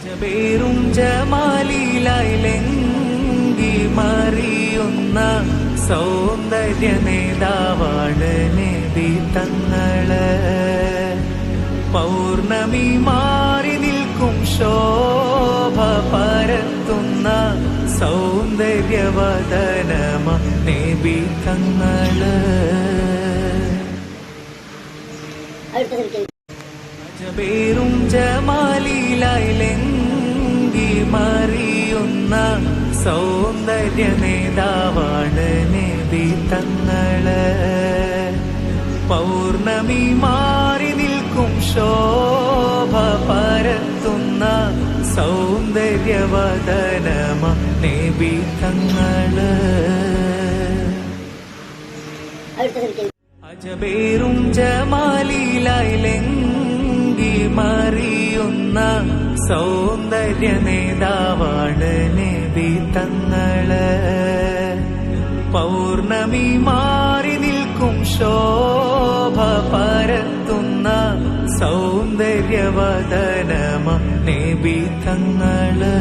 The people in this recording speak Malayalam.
പേരും ജമാലിലായിലെങ്കി മറിയുന്ന സൗന്ദര്യ നേതാവാണ് നബി തങ്ങള്. പൗർണമി മാറി നിൽക്കും ശോഭ പരത്തുന്ന സൗന്ദര്യവദനമ നബി തങ്ങള്. പേരും ജമാലിലായിലെങ്കി മറിയുന്ന സൗന്ദര്യ നേതാവാണ് നബി തങ്ങള്. പൗർണമി മാറി നിൽക്കും ശോഭ പരത്തുന്ന സൗന്ദര്യവദനമ നബി തങ്ങള്. അജബേറും ജമാലിലായിലെങ്കി മറിയുന്ന സൗന്ദര്യ നേതാവാണ് നബി തങ്ങള്. പൗർണമി മാറി നിൽക്കും ശോഭ പരത്തുന്ന സൗന്ദര്യവദനമ നബി തങ്ങള്.